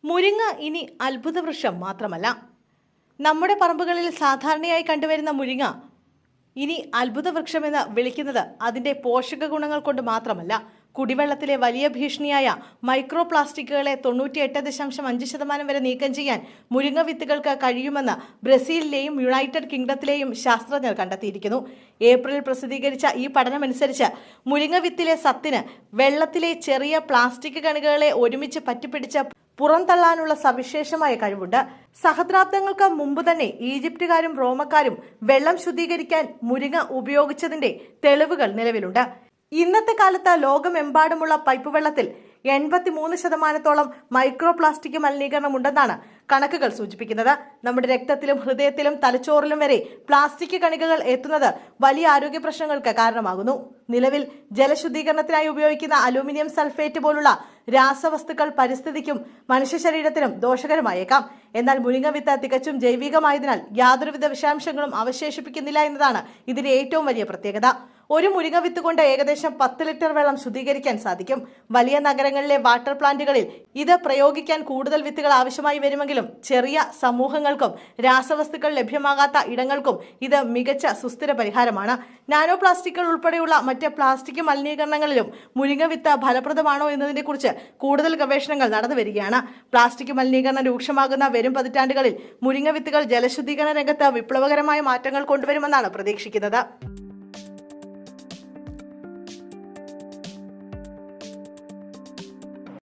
മുരിങ്ങ ഇനി അത്ഭുത വൃക്ഷം മാത്രമല്ല. നമ്മുടെ പറമ്പുകളിൽ സാധാരണയായി കണ്ടുവരുന്ന മുരിങ്ങ ഇനി അത്ഭുത വൃക്ഷമെന്ന് വിളിക്കുന്നത് അതിൻ്റെ പോഷക ഗുണങ്ങൾ കൊണ്ട് മാത്രമല്ല. കുടിവെള്ളത്തിലെ വലിയ ഭീഷണിയായ മൈക്രോ പ്ലാസ്റ്റിക്കുകളെ 98.5% വരെ നീക്കം ചെയ്യാൻ മുരിങ്ങ വിത്തുകൾക്ക് കഴിയുമെന്ന് ബ്രസീലിലെയും യുണൈറ്റഡ് കിങ്ഡത്തിലെയും ശാസ്ത്രജ്ഞർ കണ്ടെത്തിയിരിക്കുന്നു. ഏപ്രിലിൽ പ്രസിദ്ധീകരിച്ച ഈ പഠനമനുസരിച്ച് മുരിങ്ങ വിത്തിലെ സത്തിന് വെള്ളത്തിലെ ചെറിയ പ്ലാസ്റ്റിക് കണികകളെ ഒരുമിച്ച് പറ്റിപ്പിടിച്ച് പുറന്തള്ളാനുള്ള സവിശേഷമായ കഴിവുണ്ട്. സഹസ്രാബ്ദങ്ങൾക്ക് മുമ്പ് തന്നെ ഈജിപ്തുകാരും റോമക്കാരും വെള്ളം ശുദ്ധീകരിക്കാൻ മുരിങ്ങ ഉപയോഗിച്ചതിന്റെ തെളിവുകൾ നിലവിലുണ്ട്. ഇന്നത്തെ കാലത്ത് ലോകമെമ്പാടുമുള്ള പൈപ്പ് വെള്ളത്തിൽ 83% മൈക്രോ പ്ലാസ്റ്റിക് മലിനീകരണം ഉണ്ടെന്നാണ് കണക്കുകൾ സൂചിപ്പിക്കുന്നത്. നമ്മുടെ രക്തത്തിലും ഹൃദയത്തിലും തലച്ചോറിലും വരെ പ്ലാസ്റ്റിക് കണികകൾ എത്തുന്നത് വലിയ ആരോഗ്യ പ്രശ്നങ്ങൾക്ക് കാരണമാകുന്നു. നിലവിൽ ജലശുദ്ധീകരണത്തിനായി ഉപയോഗിക്കുന്ന അലൂമിനിയം സൾഫേറ്റ് പോലുള്ള രാസവസ്തുക്കൾ പരിസ്ഥിതിക്കും മനുഷ്യ ശരീരത്തിനും ദോഷകരമായേക്കാം. എന്നാൽ മുരിങ്ങ വിത്ത് തികച്ചും ജൈവികമായതിനാൽ യാതൊരുവിധ വിഷാംശങ്ങളും അവശേഷിപ്പിക്കുന്നില്ല എന്നതാണ് ഇതിന്റെ ഏറ്റവും വലിയ പ്രത്യേകത. ഒരു മുരിങ്ങ വിത്ത് കൊണ്ട് ഏകദേശം 10 ലിറ്റർ വെള്ളം ശുദ്ധീകരിക്കാൻ സാധിക്കും. വലിയ നഗരങ്ങളിലെ വാട്ടർ പ്ലാന്റുകളിൽ ഇത് പ്രയോഗിക്കാൻ കൂടുതൽ വിത്തുകൾ ആവശ്യമായി വരുമെങ്കിലും ചെറിയ സമൂഹങ്ങൾക്കും രാസവസ്തുക്കൾ ലഭ്യമാകാത്ത ഇടങ്ങൾക്കും ഇത് മികച്ച സുസ്ഥിര പരിഹാരമാണ്. നാനോ പ്ലാസ്റ്റിക്കുകൾ ഉൾപ്പെടെയുള്ള മറ്റ് പ്ലാസ്റ്റിക് മലിനീകരണങ്ങളിലും മുരിങ്ങ വിത്ത് ഫലപ്രദമാണോ എന്നതിനെക്കുറിച്ച് കൂടുതൽ ഗവേഷണങ്ങൾ നടന്നു വരികയാണ്. പ്ലാസ്റ്റിക് മലിനീകരണം രൂക്ഷമാകുന്ന വരും പതിറ്റാണ്ടുകളിൽ മുരിങ്ങ വിത്തുകൾ ജലശുദ്ധീകരണ രംഗത്ത് വിപ്ലവകരമായ മാറ്റങ്ങൾ കൊണ്ടുവരുമെന്നാണ് പ്രതീക്ഷിക്കുന്നത്.